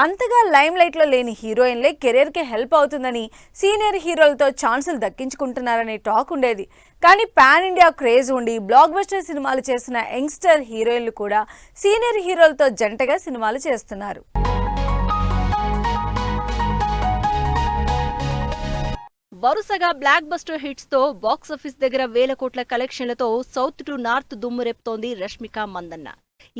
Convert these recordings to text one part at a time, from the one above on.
అంతగా లైమ్ లైట్లో లేని హీరోయిన్లే కెరీర్కి హెల్ప్ అవుతుందని సీనియర్ హీరోలతో ఛాన్సులు దక్కించుకుంటున్నారనే టాక్ ఉండేది. కానీ పాన్ ఇండియా క్రేజ్ ఉండి బ్లాక్ బస్టర్ సినిమాలు చేసిన యంగ్స్టర్ హీరోయిన్లు కూడా సీనియర్ హీరోలతో జంటగా సినిమాలు చేస్తున్నారు. వరుసగా బ్లాక్ బస్టర్ హిట్స్ తో బాక్సాఫీస్ దగ్గర వేల కోట్ల కలెక్షన్లతో సౌత్ టు నార్త్ దుమ్ము రేపుతోంది రష్మిక మందన్న.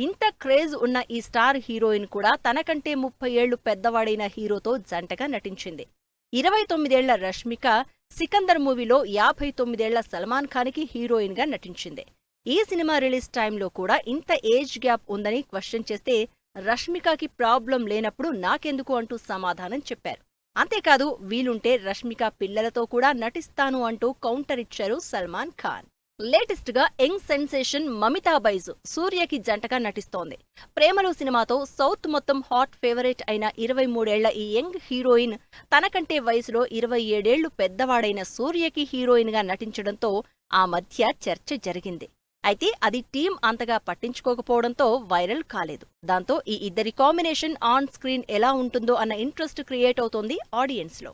ఇంత క్రేజ్ ఉన్న ఈ స్టార్ హీరోయిన్ కూడా తనకంటే 30 ఏళ్లు పెద్దవాడైన హీరోతో జంటగా నటించింది. 29 ఏళ్ల రష్మిక సికందర్ మూవీలో 59 ఏళ్ల సల్మాన్ ఖాన్కి హీరోయిన్ గా నటించింది. ఈ సినిమా రిలీజ్ టైంలో కూడా ఇంత ఏజ్ గ్యాప్ ఉందని క్వశ్చన్ చేస్తే రష్మికకి ప్రాబ్లం లేనప్పుడు నాకెందుకు అంటూ సమాధానం చెప్పారు. అంతేకాదు వీలుంటే రష్మిక పిల్లలతో కూడా నటిస్తాను అంటూ కౌంటర్ ఇచ్చారు సల్మాన్ ఖాన్. లేటెస్ట్ గా యంగ్ సెన్సేషన్ మమితా బైజు సూర్యకి జంటగా నటిస్తోంది. ప్రేమలు సినిమాతో సౌత్ మొత్తం హాట్ ఫేవరెట్ అయిన 23 ఏళ్ల ఈ యంగ్ హీరోయిన్ తనకంటే వయసులో 27 ఏళ్లు పెద్దవాడైన సూర్యకి హీరోయిన్ గా నటించడంతో ఆ మధ్య చర్చ జరిగింది. అయితే అది టీం అంతగా పట్టించుకోకపోవడంతో వైరల్ కాలేదు. దాంతో ఈ ఇద్దరి కాంబినేషన్ ఆన్ స్క్రీన్ ఎలా ఉంటుందో అన్న ఇంట్రెస్ట్ క్రియేట్ అవుతోంది ఆడియన్స్ లో.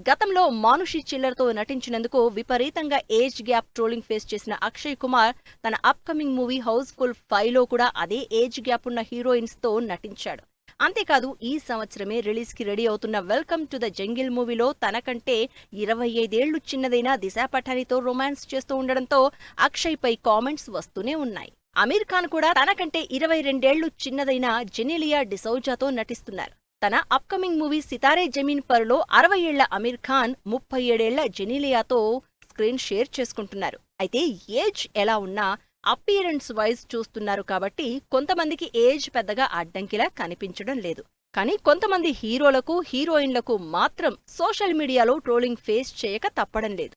గతంలో మానుషి చిల్లర్తో నటించినందుకు విపరీతంగా ఏజ్ గ్యాప్ ట్రోలింగ్ ఫేస్ చేసిన అక్షయ్ కుమార్ తన అప్కమింగ్ మూవీ హౌస్ఫుల్ 5లో కూడా అదే ఏజ్ గ్యాప్ ఉన్న హీరోయిన్స్ తో నటించాడు. అంతేకాదు ఈ సంవత్సరమే రిలీజ్ కి రెడీ అవుతున్న వెల్కమ్ టు ద జంగిల్ మూవీలో తనకంటే 25 ఏళ్లు చిన్నదైన దిశా పఠానితో రొమాన్స్ చేస్తూ ఉండడంతో అక్షయ్ పై కామెంట్స్ వస్తూనే ఉన్నాయి. అమీర్ ఖాన్ కూడా తనకంటే 22 ఏళ్లు చిన్నదైన జెనీలియా డిసౌజాతో నటిస్తున్నారు. తన అప్కమింగ్ మూవీ సితారే జమీన్ పర్లో 60 ఏళ్ల అమీర్ ఖాన్ 37 ఏళ్ల జెనీలియాతో స్క్రీన్ షేర్ చేసుకుంటున్నారు. అయితే ఏజ్ ఎలా ఉన్నా అపియరెన్స్ వైజ్ చూస్తున్నారు కాబట్టి కొంతమందికి ఏజ్ పెద్దగా అడ్డంకిలా కనిపించడం లేదు. కానీ కొంతమంది హీరోలకు హీరోయిన్లకు మాత్రం సోషల్ మీడియాలో ట్రోలింగ్ ఫేస్ చేయక తప్పడం లేదు.